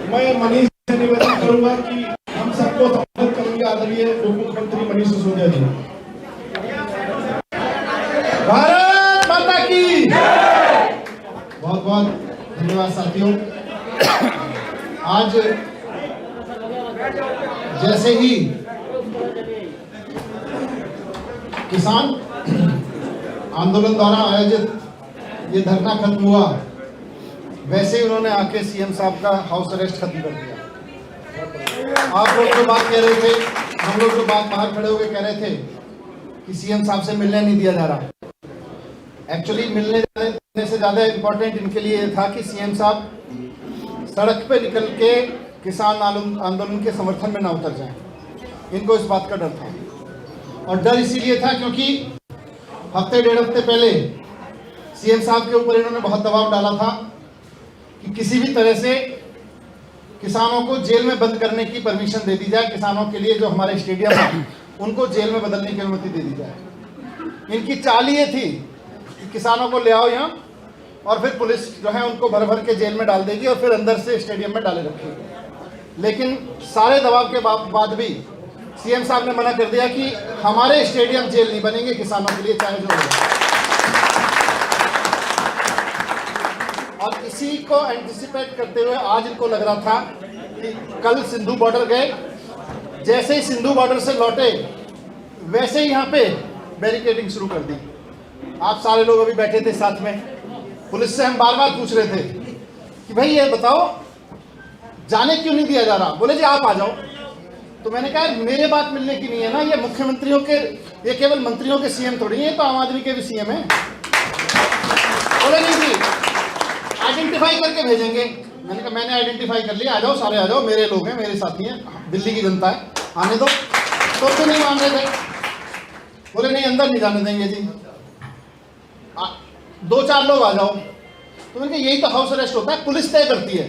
मैं मनीष से निवेदन करूंगा कि हम सबको संबोधित करेंगे आदरणीय उप मुख्यमंत्री मनीष सिसोदिया जी। भारत माता की बहुत बहुत धन्यवाद साथियों। आज जैसे ही किसान आंदोलन द्वारा आयोजित ये धरना खत्म हुआ, वैसे ही उन्होंने आके सीएम साहब का हाउस अरेस्ट खत्म कर दिया। आप लोग जो बात कह रहे थे, हम लोग जो बात बाहर खड़े होकर कह रहे थे कि सीएम साहब से मिलने नहीं दिया जा रहा, एक्चुअली मिलने देने से ज्यादा इम्पोर्टेंट इनके लिए ये था कि सीएम साहब सड़क पे निकल के किसान आंदोलन के समर्थन में ना उतर जाएं। इनको इस बात का डर था, और डर इसीलिए था क्योंकि हफ्ते डेढ़ हफ्ते पहले सीएम साहब के ऊपर इन्होंने बहुत दबाव डाला था कि किसी भी तरह से किसानों को जेल में बंद करने की परमिशन दे दी जाए। किसानों के लिए जो हमारे स्टेडियम है उनको जेल में बदलने की अनुमति दे दी जाए। इनकी चाल ये थी कि किसानों को ले आओ यहाँ और फिर पुलिस जो है उनको भर भर के जेल में डाल देगी और फिर अंदर से स्टेडियम में डाले रखेगी। लेकिन सारे दबाव के बाद भी सीएम साहब ने मना कर दिया कि हमारे स्टेडियम जेल नहीं बनेंगे किसानों के लिए, चाहे जो हो। और इसी को एंटिसिपेट करते हुए आज इनको लग रहा था कि कल सिंधु बॉर्डर गए, जैसे ही सिंधु बॉर्डर से लौटे वैसे ही यहाँ पे बैरिकेडिंग शुरू कर दी। आप सारे लोग अभी बैठे थे साथ में, पुलिस से हम बार बार पूछ रहे थे कि भाई ये बताओ जाने क्यों नहीं दिया जा रहा। बोले जी आप आ जाओ। तो मैंने कहा मेरे बात मिलने की नहीं है ना, ये मुख्यमंत्रियों के, ये केवल मंत्रियों के सीएम थोड़ी है, तो आम आदमी के भी सीएम है। बोले नहीं जी आइडेंटिफाई करके भेजेंगे। मैंने कहा मैंने आइडेंटिफाई कर लिया, आ जाओ सारे आ जाओ, मेरे लोग हैं, मेरे साथी हैं, दिल्ली की जनता है, आने दो। तो क्यों नहीं मान रहे थे? बोले नहीं अंदर नहीं जाने देंगे जी, दो चार लोग आ जाओ। तो मैंने कहा यही तो हाउस अरेस्ट होता है, पुलिस तय करती है।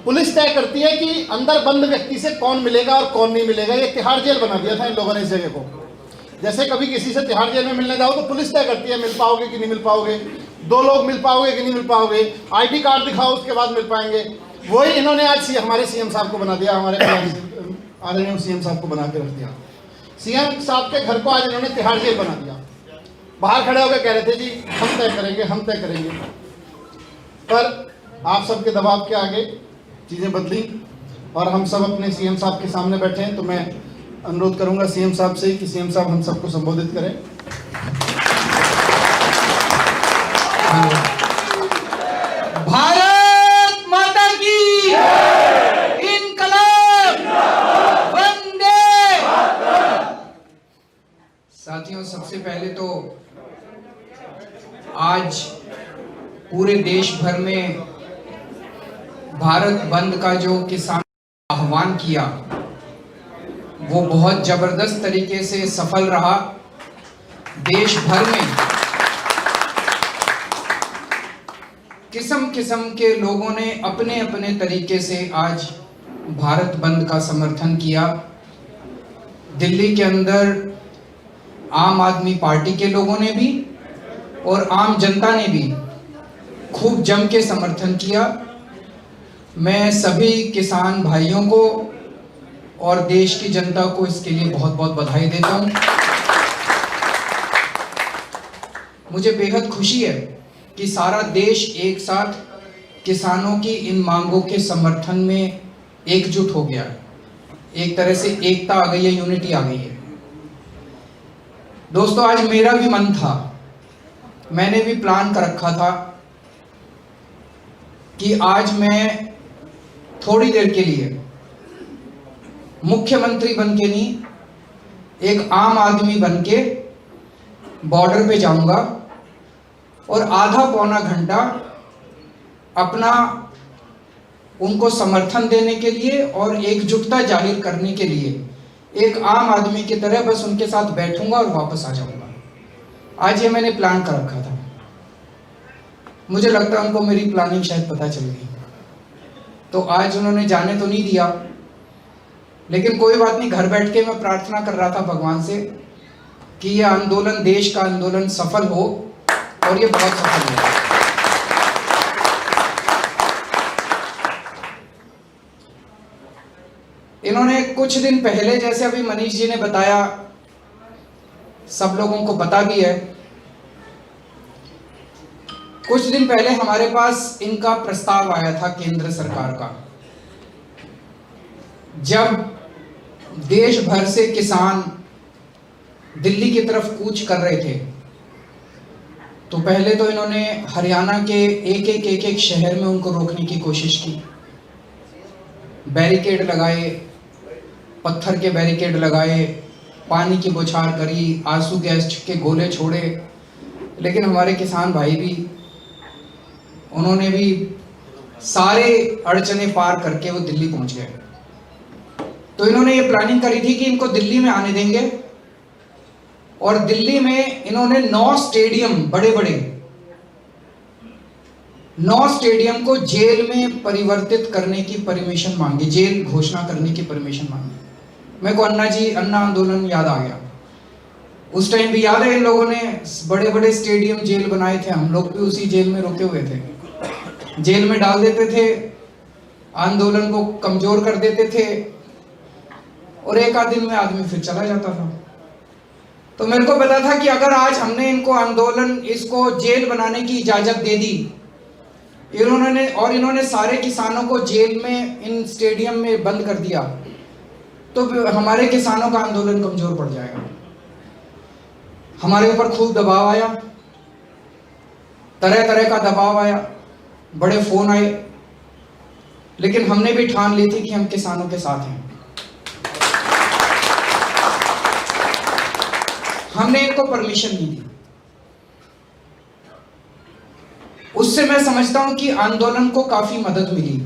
पुलिस तय करती है कि अंदर बंद व्यक्ति से कौन मिलेगा और कौन नहीं मिलेगा। ये तिहाड़ जेल बना दिया था इन लोगों ने इस जगह को। जैसे कभी किसी से तिहाड़ जेल में मिलने जाओ तो पुलिस तय करती है मिल पाओगे कि नहीं मिल पाओगे, दो लोग मिल पाओगे कि नहीं मिल पाओगे, आईडी कार्ड दिखाओ उसके बाद मिल पाएंगे। वही इन्होंने आज हमारे सीएम साहब को बना दिया, हमारे आदरणीय सीएम साहब को बना के रख दिया। सीएम साहब के घर को आज इन्होंने तिहाड़ जेल बना दिया। बाहर खड़े होकर कह रहे थे जी हम तय करेंगे, हम तय करेंगे, पर आप सबके दबाव के आगे चीजें बदली और हम सब अपने सीएम साहब के सामने बैठे हैं। तो मैं अनुरोध करूंगा सीएम साहब से कि सीएम साहब हम सबको संबोधित करें। भारत माता की इनकलाब वंदे। साथियों, सबसे पहले तो आज पूरे देश भर में भारत बंद का जो किसान आह्वान किया वो बहुत जबरदस्त तरीके से सफल रहा। देश भर में किस्म किस्म के लोगों ने अपने अपने तरीके से आज भारत बंद का समर्थन किया। दिल्ली के अंदर आम आदमी पार्टी के लोगों ने भी और आम जनता ने भी खूब जम के समर्थन किया। मैं सभी किसान भाइयों को और देश की जनता को इसके लिए बहुत बहुत बधाई देता हूं। मुझे बेहद खुशी है कि सारा देश एक साथ किसानों की इन मांगों के समर्थन में एकजुट हो गया है। एक तरह से एकता आ गई है, यूनिटी आ गई है। दोस्तों, आज मेरा भी मन था, मैंने भी प्लान कर रखा था कि आज मैं थोड़ी देर के लिए मुख्यमंत्री बन के नहीं, एक आम आदमी बन के बॉर्डर पे जाऊंगा और आधा पौना घंटा अपना उनको समर्थन देने के लिए और एकजुटता जाहिर करने के लिए एक आम आदमी की तरह बस उनके साथ बैठूंगा और वापस आ जाऊंगा। आज ये मैंने प्लान कर रखा था। मुझे लगता है उनको मेरी प्लानिंग शायद पता चल गई, तो आज उन्होंने जाने तो नहीं दिया, लेकिन कोई बात नहीं। घर बैठ के मैं प्रार्थना कर रहा था भगवान से कि यह आंदोलन, देश का आंदोलन सफल हो, और ये बहुत सफल हुआ। इन्होंने कुछ दिन पहले, जैसे अभी मनीष जी ने बताया, सब लोगों को पता भी है, कुछ दिन पहले हमारे पास इनका प्रस्ताव आया था केंद्र सरकार का। जब देश भर से किसान दिल्ली की तरफ कूच कर रहे थे, तो पहले तो इन्होंने हरियाणा के एक एक शहर में उनको रोकने की कोशिश की। बैरिकेड लगाए, पत्थर के बैरिकेड लगाए, पानी की बौछार करी, आंसू गैस के गोले छोड़े, लेकिन हमारे किसान भाई भी, उन्होंने भी सारे अड़चने पार करके वो दिल्ली पहुंच गए। तो इन्होंने ये प्लानिंग करी थी कि इनको दिल्ली में आने देंगे, और दिल्ली में इन्होंने 9 स्टेडियम, बड़े बड़े 9 स्टेडियम को जेल में परिवर्तित करने की परमिशन मांगी, जेल घोषणा करने की परमिशन मांगी। मेरे को अन्ना आंदोलन याद आ गया। उस टाइम भी याद है, इन लोगों ने बड़े बड़े स्टेडियम जेल बनाए थे, हम लोग भी उसी जेल में रुके हुए थे। जेल में डाल देते थे, आंदोलन को कमजोर कर देते थे, और एक आध दिन में आदमी फिर चला जाता था। तो मेरे को पता था कि अगर आज हमने इनको आंदोलन, इसको जेल बनाने की इजाजत दे दी, इन्होंने सारे किसानों को जेल में, इन स्टेडियम में बंद कर दिया, तो हमारे किसानों का आंदोलन कमजोर पड़ जाएगा। हमारे ऊपर खूब दबाव आया, तरह तरह का दबाव आया, बड़े फोन आए, लेकिन हमने भी ठान ली थी कि हम किसानों के साथ हैं। हमने इनको परमिशन नहीं दी। उससे मैं समझता हूं कि आंदोलन को काफी मदद मिली,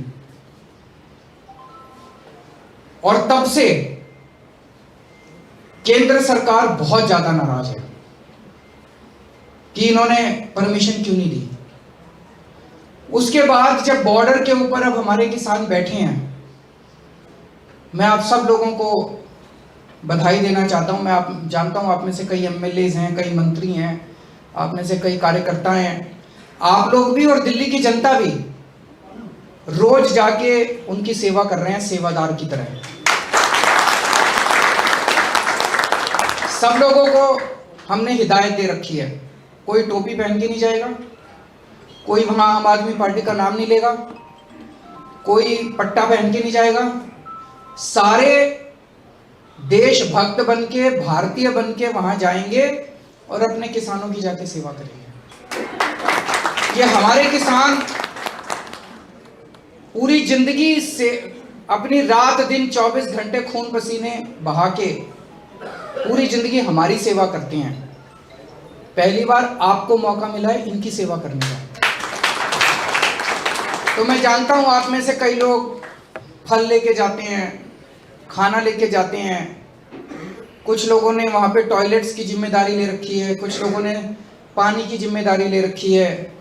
और तब से केंद्र सरकार बहुत ज्यादा नाराज है कि इन्होंने परमिशन क्यों नहीं दी। उसके बाद जब बॉर्डर के ऊपर अब हमारे किसान बैठे हैं, मैं आप सब लोगों को बधाई देना चाहता हूं। मैं जानता हूं आप में से कई एमएलएज हैं, कई मंत्री हैं, आप में से कई कार्यकर्ता हैं, आप लोग भी और दिल्ली की जनता भी रोज जाके उनकी सेवा कर रहे हैं, सेवादार की तरह। सब लोगों को हमने हिदायत दे रखी है, कोई टोपी पहन के नहीं जाएगा, कोई वहां आम आदमी पार्टी का नाम नहीं लेगा, कोई पट्टा पहन के नहीं जाएगा, सारे देशभक्त बन के, भारतीय बन के वहां जाएंगे और अपने किसानों की जाके सेवा करेंगे। ये हमारे किसान पूरी जिंदगी से अपनी रात दिन 24 घंटे खून पसीने बहा के पूरी जिंदगी हमारी सेवा करते हैं। पहली बार आपको मौका मिला है इनकी सेवा करने का। तो मैं जानता हूं आप में से कई लोग फल लेके जाते हैं, खाना लेके जाते हैं, कुछ लोगों ने वहाँ पे टॉयलेट्स की जिम्मेदारी ले रखी है, कुछ लोगों ने पानी की जिम्मेदारी ले रखी है,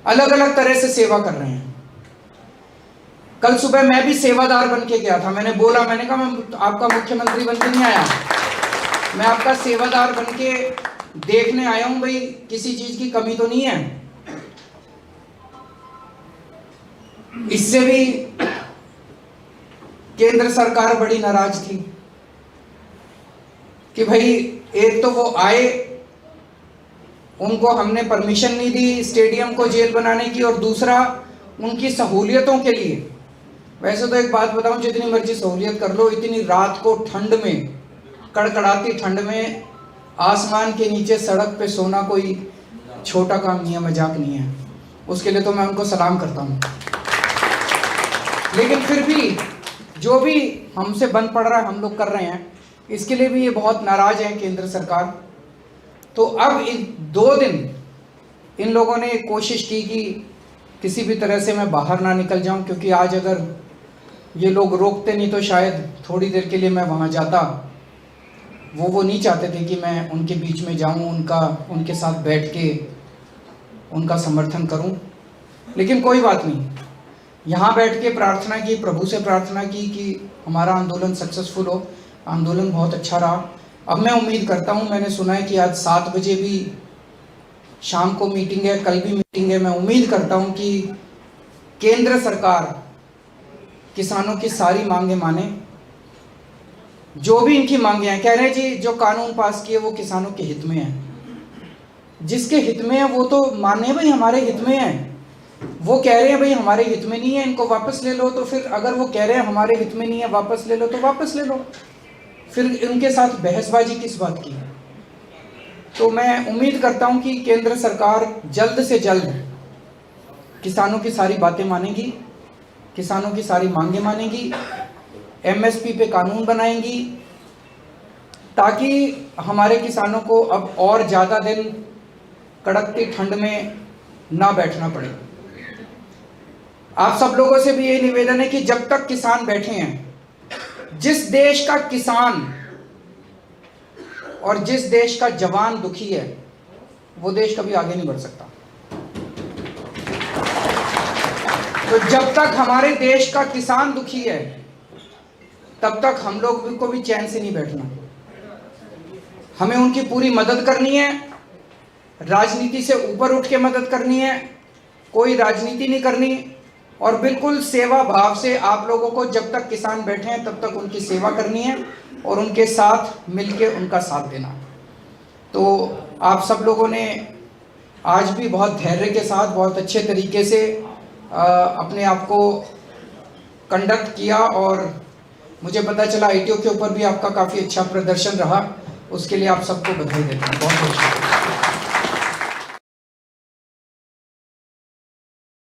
अलग अलग तरह से सेवा कर रहे हैं। कल सुबह मैं भी सेवादार बन के गया था। मैंने कहा मैं आपका मुख्यमंत्री बन के नहीं आया, मैं आपका सेवादार बन के देखने आया हूँ, भाई किसी चीज की कमी तो नहीं है। इससे भी केंद्र सरकार बड़ी नाराज थी कि भाई एक तो वो आए, उनको हमने परमिशन नहीं दी स्टेडियम को जेल बनाने की, और दूसरा उनकी सहूलियतों के लिए, वैसे तो एक बात बताऊं, जितनी मर्जी सहूलियत कर लो, इतनी रात को ठंड में, कड़कड़ाती ठंड में आसमान के नीचे सड़क पे सोना कोई छोटा काम नहीं है, मजाक नहीं है। उसके लिए तो मैं उनको सलाम करता हूं। लेकिन फिर भी जो भी हमसे बन पड़ रहा है हम लोग कर रहे हैं, इसके लिए भी ये बहुत नाराज है केंद्र सरकार। तो अब इन 2 दिन इन लोगों ने कोशिश की कि किसी भी तरह से मैं बाहर ना निकल जाऊं, क्योंकि आज अगर ये लोग रोकते नहीं तो शायद थोड़ी देर के लिए मैं वहां जाता। वो नहीं चाहते थे कि मैं उनके बीच में जाऊं, उनके साथ बैठ के उनका समर्थन करूं। लेकिन कोई बात नहीं, यहाँ बैठ के प्रार्थना की, प्रभु से प्रार्थना की कि हमारा आंदोलन सक्सेसफुल हो। आंदोलन बहुत अच्छा रहा। अब मैं उम्मीद करता हूँ, मैंने सुना है कि आज 7 बजे भी शाम को मीटिंग है, कल भी मीटिंग है। मैं उम्मीद करता हूँ कि केंद्र सरकार किसानों की सारी मांगें माने जो भी इनकी मांगे हैं, कह रहे हैं जी जो कानून पास किए वो किसानों के हित में है। जिसके हित में है वो तो माने भाई हमारे हित में है, वो कह रहे हैं भाई हमारे हित में नहीं है, इनको वापस ले लो। तो फिर अगर वो कह रहे हैं हमारे हित में नहीं है, वापस ले लो, तो वापस ले लो, फिर उनके साथ बहसबाजी किस बात की है। तो मैं उम्मीद करता हूं कि केंद्र सरकार जल्द से जल्द किसानों की सारी बातें मानेगी, किसानों की सारी मांगें मानेगी, एमएसपी पे कानून बनाएंगी, ताकि हमारे किसानों को अब और ज़्यादा दिन कड़कती ठंड में ना बैठना पड़े। आप सब लोगों से भी ये निवेदन है कि जब तक किसान बैठे हैं, जिस देश का किसान और जिस देश का जवान दुखी है, वो देश कभी आगे नहीं बढ़ सकता। तो जब तक हमारे देश का किसान दुखी है, तब तक हम लोग को भी चैन से नहीं बैठना। हमें उनकी पूरी मदद करनी है, राजनीति से ऊपर उठ के मदद करनी है, कोई राजनीति नहीं करनी, और बिल्कुल सेवा भाव से आप लोगों को जब तक किसान बैठे हैं तब तक उनकी सेवा करनी है और उनके साथ मिलके उनका साथ देना। तो आप सब लोगों ने आज भी बहुत धैर्य के साथ, बहुत अच्छे तरीके से अपने आप को कंडक्ट किया, और मुझे पता चला आईटीओ के ऊपर भी आपका काफ़ी अच्छा प्रदर्शन रहा। उसके लिए आप सबको बधाई देता हूँ। बहुत बहुत शुक्रिया।